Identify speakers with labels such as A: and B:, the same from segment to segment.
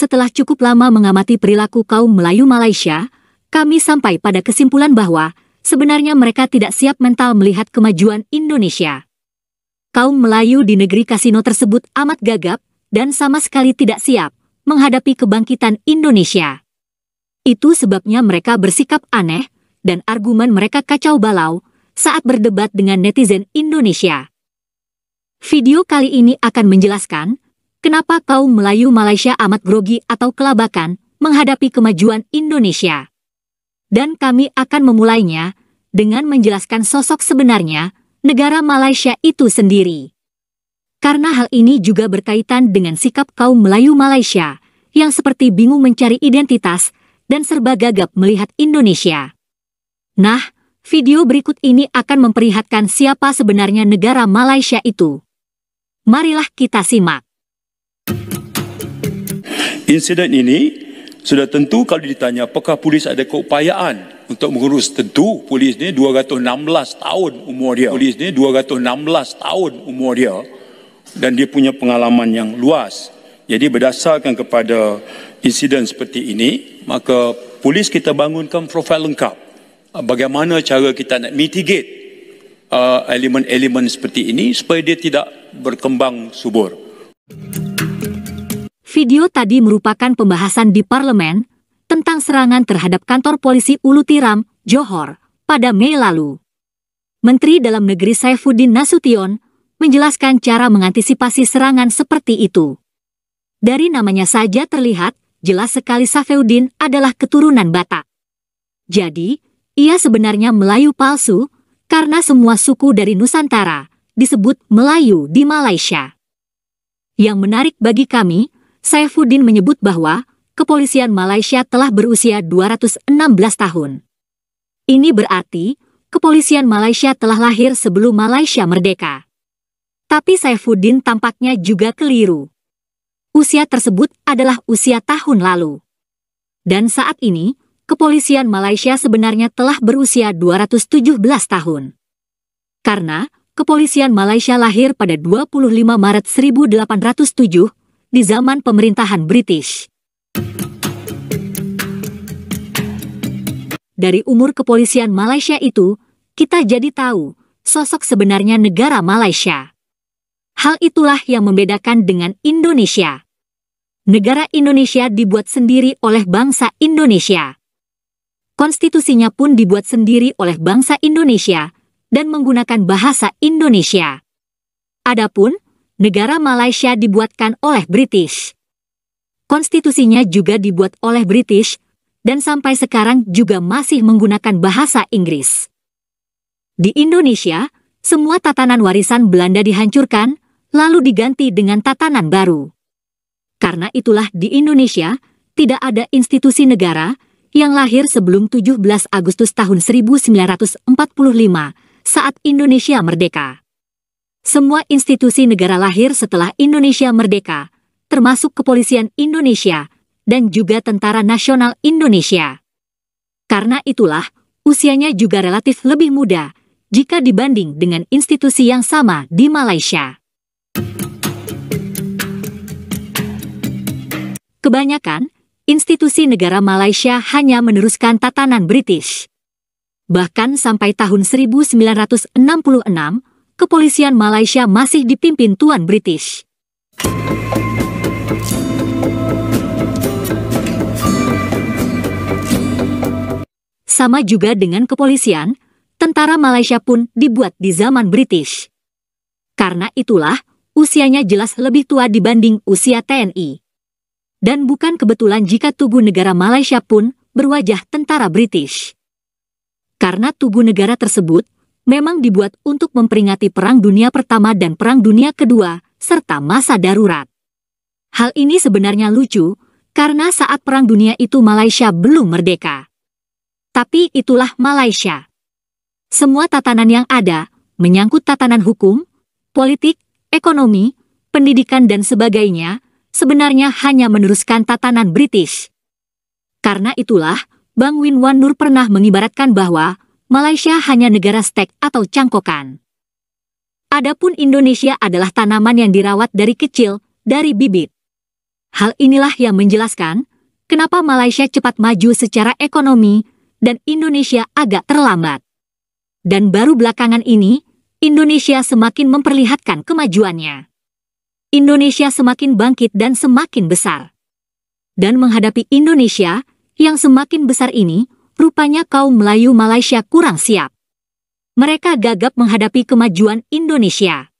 A: Setelah cukup lama mengamati perilaku kaum Melayu Malaysia, kami sampai pada kesimpulan bahwa sebenarnya mereka tidak siap mental melihat kemajuan Indonesia. Kaum Melayu di negeri kasino tersebut amat gagap dan sama sekali tidak siap menghadapi kebangkitan Indonesia. Itu sebabnya mereka bersikap aneh dan argumen mereka kacau balau saat berdebat dengan netizen Indonesia. Video kali ini akan menjelaskan kenapa kaum Melayu Malaysia amat grogi atau kelabakan menghadapi kemajuan Indonesia. Dan kami akan memulainya dengan menjelaskan sosok sebenarnya negara Malaysia itu sendiri. Karena hal ini juga berkaitan dengan sikap kaum Melayu Malaysia yang seperti bingung mencari identitas dan serba gagap melihat Indonesia. Nah, video berikut ini akan memperlihatkan siapa sebenarnya negara Malaysia itu. Marilah kita simak.
B: Insiden ini sudah tentu kalau ditanya apakah polis ada keupayaan untuk mengurus, tentu polis ni 216 tahun umur dia. Polis ni 216 tahun umur dia dan dia punya pengalaman yang luas. Jadi berdasarkan kepada insiden seperti ini, maka polis kita bangunkan profil lengkap. Bagaimana cara kita nak mitigate elemen-elemen seperti ini supaya dia tidak berkembang subur.
A: Video tadi merupakan pembahasan di parlemen tentang serangan terhadap kantor polisi Ulu Tiram, Johor, pada Mei lalu. Menteri Dalam Negeri Saifuddin Nasution menjelaskan cara mengantisipasi serangan seperti itu. Dari namanya saja terlihat, jelas sekali Saifuddin adalah keturunan Batak. Jadi, ia sebenarnya Melayu palsu karena semua suku dari Nusantara disebut Melayu di Malaysia. Yang menarik bagi kami, Saifuddin menyebut bahwa kepolisian Malaysia telah berusia 216 tahun. Ini berarti kepolisian Malaysia telah lahir sebelum Malaysia merdeka. Tapi Saifuddin tampaknya juga keliru. Usia tersebut adalah usia tahun lalu. Dan saat ini, kepolisian Malaysia sebenarnya telah berusia 217 tahun. Karena kepolisian Malaysia lahir pada 25 Maret 1807 di zaman pemerintahan British. Dari umur kepolisian Malaysia itu, kita jadi tahu sosok sebenarnya negara Malaysia. Hal itulah yang membedakan dengan Indonesia. Negara Indonesia dibuat sendiri oleh bangsa Indonesia. Konstitusinya pun dibuat sendiri oleh bangsa Indonesia dan menggunakan bahasa Indonesia. Adapun negara Malaysia dibuatkan oleh British. Konstitusinya juga dibuat oleh British dan sampai sekarang juga masih menggunakan bahasa Inggris. Di Indonesia, semua tatanan warisan Belanda dihancurkan, lalu diganti dengan tatanan baru. Karena itulah di Indonesia tidak ada institusi negara yang lahir sebelum 17 Agustus tahun 1945 saat Indonesia merdeka. Semua institusi negara lahir setelah Indonesia merdeka, termasuk Kepolisian Indonesia dan juga Tentara Nasional Indonesia. Karena itulah, usianya juga relatif lebih muda jika dibanding dengan institusi yang sama di Malaysia. Kebanyakan, institusi negara Malaysia hanya meneruskan tatanan British. Bahkan sampai tahun 1966, kepolisian Malaysia masih dipimpin Tuan British. Sama juga dengan kepolisian, tentara Malaysia pun dibuat di zaman British. Karena itulah, usianya jelas lebih tua dibanding usia TNI. Dan bukan kebetulan jika tubuh negara Malaysia pun berwajah tentara British. Karena tubuh negara tersebut memang dibuat untuk memperingati Perang Dunia Pertama dan Perang Dunia Kedua, serta masa darurat. Hal ini sebenarnya lucu, karena saat Perang Dunia itu Malaysia belum merdeka. Tapi itulah Malaysia. Semua tatanan yang ada, menyangkut tatanan hukum, politik, ekonomi, pendidikan dan sebagainya, sebenarnya hanya meneruskan tatanan British. Karena itulah, Bang Win Wan Nur pernah mengibaratkan bahwa Malaysia hanya negara stek atau cangkokan. Adapun Indonesia adalah tanaman yang dirawat dari kecil, dari bibit. Hal inilah yang menjelaskan kenapa Malaysia cepat maju secara ekonomi dan Indonesia agak terlambat. Dan baru belakangan ini, Indonesia semakin memperlihatkan kemajuannya. Indonesia semakin bangkit dan semakin besar. Dan menghadapi Indonesia yang semakin besar ini, rupanya kaum Melayu Malaysia kurang siap. Mereka gagap menghadapi kemajuan Indonesia.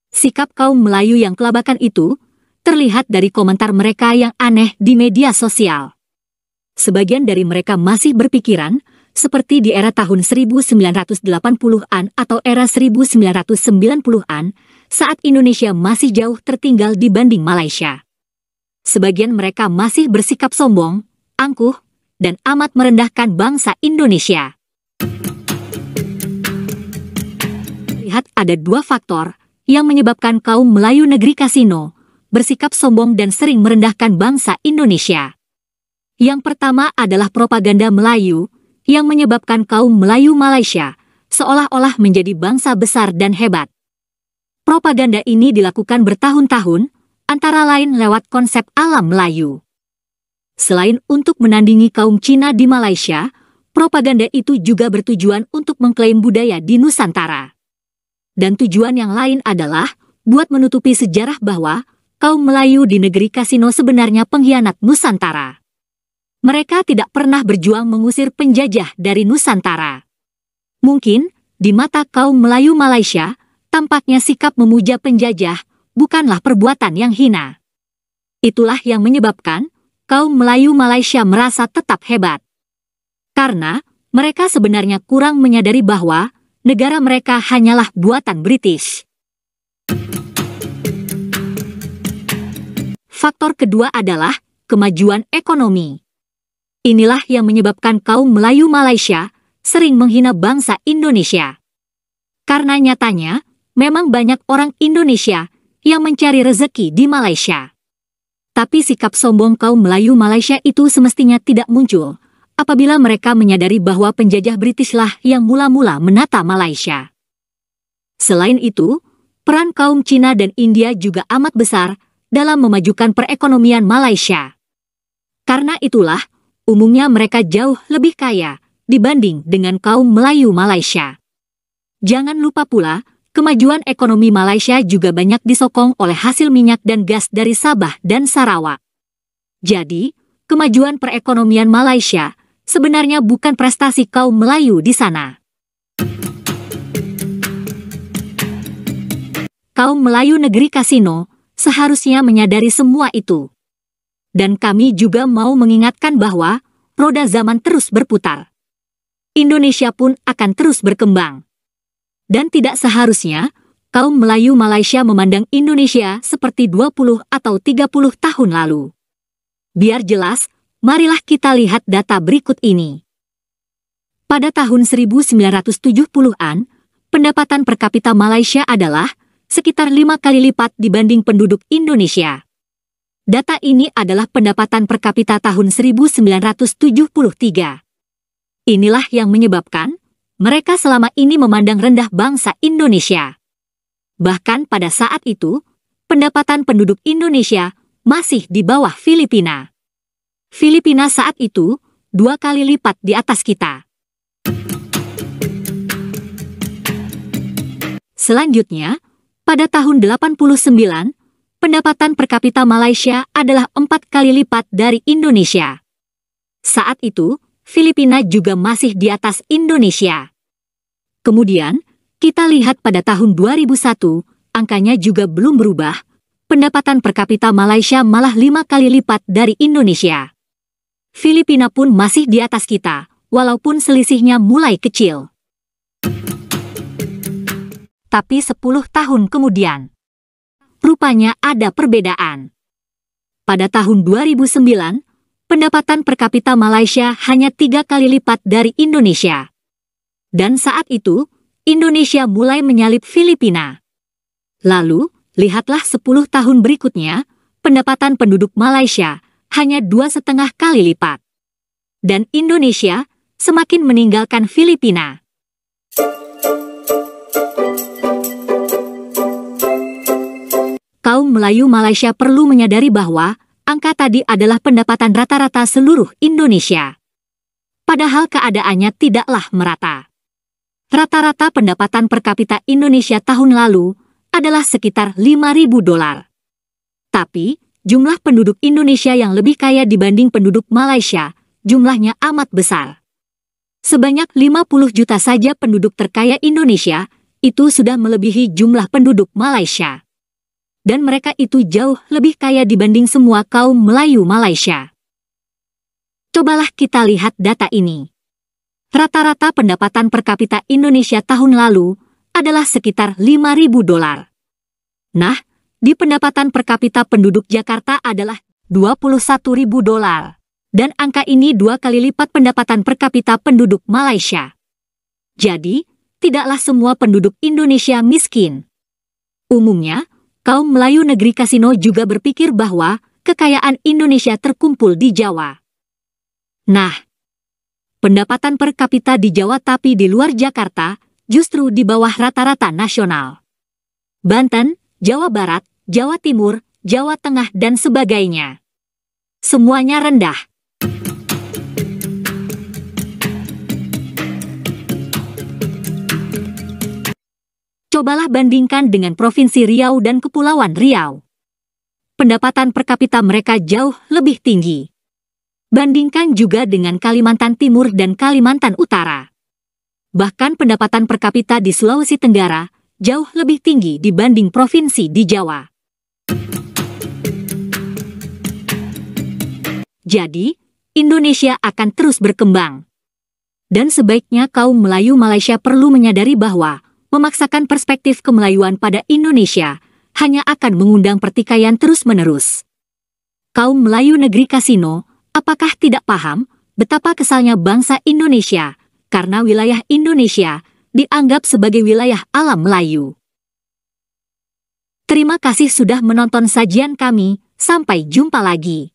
A: Sikap kaum Melayu yang kelabakan itu terlihat dari komentar mereka yang aneh di media sosial. Sebagian dari mereka masih berpikiran seperti di era tahun 1980-an atau era 1990-an saat Indonesia masih jauh tertinggal dibanding Malaysia. Sebagian mereka masih bersikap sombong, angkuh, dan amat merendahkan bangsa Indonesia. Lihat ada dua faktor yang menyebabkan kaum Melayu negeri Kasino bersikap sombong dan sering merendahkan bangsa Indonesia. Yang pertama adalah propaganda Melayu yang menyebabkan kaum Melayu Malaysia seolah-olah menjadi bangsa besar dan hebat. Propaganda ini dilakukan bertahun-tahun, antara lain lewat konsep alam Melayu. Selain untuk menandingi kaum Cina di Malaysia, propaganda itu juga bertujuan untuk mengklaim budaya di Nusantara. Dan tujuan yang lain adalah buat menutupi sejarah bahwa kaum Melayu di negeri Kasino sebenarnya pengkhianat Nusantara. Mereka tidak pernah berjuang mengusir penjajah dari Nusantara. Mungkin, di mata kaum Melayu Malaysia, tampaknya sikap memuja penjajah bukanlah perbuatan yang hina. Itulah yang menyebabkan kaum Melayu Malaysia merasa tetap hebat. Karena mereka sebenarnya kurang menyadari bahwa negara mereka hanyalah buatan British. Faktor kedua adalah kemajuan ekonomi. Inilah yang menyebabkan kaum Melayu Malaysia sering menghina bangsa Indonesia. Karena nyatanya, memang banyak orang Indonesia yang mencari rezeki di Malaysia. Tapi sikap sombong kaum Melayu Malaysia itu semestinya tidak muncul apabila mereka menyadari bahwa penjajah Britishlah yang mula-mula menata Malaysia. Selain itu, peran kaum Cina dan India juga amat besar dalam memajukan perekonomian Malaysia. Karena itulah, umumnya mereka jauh lebih kaya dibanding dengan kaum Melayu Malaysia. Jangan lupa pula, kemajuan ekonomi Malaysia juga banyak disokong oleh hasil minyak dan gas dari Sabah dan Sarawak. Jadi, kemajuan perekonomian Malaysia sebenarnya bukan prestasi kaum Melayu di sana. Kaum Melayu negeri Kasino seharusnya menyadari semua itu. Dan kami juga mau mengingatkan bahwa roda zaman terus berputar. Indonesia pun akan terus berkembang. Dan tidak seharusnya kaum Melayu Malaysia memandang Indonesia seperti 20 atau 30 tahun lalu. Biar jelas, marilah kita lihat data berikut ini. Pada tahun 1970-an, pendapatan per kapita Malaysia adalah sekitar 5 kali lipat dibanding penduduk Indonesia. Data ini adalah pendapatan per kapita tahun 1973. Inilah yang menyebabkan mereka selama ini memandang rendah bangsa Indonesia. Bahkan pada saat itu, pendapatan penduduk Indonesia masih di bawah Filipina. Filipina saat itu 2 kali lipat di atas kita. Selanjutnya, pada tahun 89, pendapatan per kapita Malaysia adalah 4 kali lipat dari Indonesia. Saat itu, Filipina juga masih di atas Indonesia. Kemudian, kita lihat pada tahun 2001, angkanya juga belum berubah. Pendapatan per kapita Malaysia malah 5 kali lipat dari Indonesia. Filipina pun masih di atas kita, walaupun selisihnya mulai kecil. Tapi 10 tahun kemudian, rupanya ada perbedaan. Pada tahun 2009, pendapatan per kapita Malaysia hanya 3 kali lipat dari Indonesia. Dan saat itu, Indonesia mulai menyalip Filipina. Lalu, lihatlah 10 tahun berikutnya, pendapatan penduduk Malaysia hanya 2,5 kali lipat. Dan Indonesia semakin meninggalkan Filipina. Kaum Kaum Melayu Malaysia perlu menyadari bahwa angka tadi adalah pendapatan rata-rata seluruh Indonesia. Padahal keadaannya tidaklah merata. Rata-rata pendapatan per kapita Indonesia tahun lalu adalah sekitar $5.000. Tapi, jumlah penduduk Indonesia yang lebih kaya dibanding penduduk Malaysia, jumlahnya amat besar. Sebanyak 50 juta saja penduduk terkaya Indonesia, itu sudah melebihi jumlah penduduk Malaysia. Dan mereka itu jauh lebih kaya dibanding semua kaum Melayu Malaysia. Cobalah kita lihat data ini. Rata-rata pendapatan per kapita Indonesia tahun lalu adalah sekitar $5.000. Nah, di pendapatan per kapita penduduk Jakarta adalah $21.000. Dan angka ini 2 kali lipat pendapatan per kapita penduduk Malaysia. Jadi, tidaklah semua penduduk Indonesia miskin. Umumnya, kaum Melayu negeri Kasino juga berpikir bahwa kekayaan Indonesia terkumpul di Jawa. Nah, pendapatan per kapita di Jawa tapi di luar Jakarta justru di bawah rata-rata nasional. Banten, Jawa Barat, Jawa Timur, Jawa Tengah dan sebagainya. Semuanya rendah. Cobalah bandingkan dengan Provinsi Riau dan Kepulauan Riau. Pendapatan per kapita mereka jauh lebih tinggi. Bandingkan juga dengan Kalimantan Timur dan Kalimantan Utara. Bahkan pendapatan per kapita di Sulawesi Tenggara jauh lebih tinggi dibanding provinsi di Jawa. Jadi, Indonesia akan terus berkembang. Dan sebaiknya kaum Melayu Malaysia perlu menyadari bahwa memaksakan perspektif kemelayuan pada Indonesia hanya akan mengundang pertikaian terus-menerus. Kaum Melayu negeri Kasino, apakah tidak paham betapa kesalnya bangsa Indonesia karena wilayah Indonesia dianggap sebagai wilayah alam Melayu? Terima kasih sudah menonton sajian kami, sampai jumpa lagi.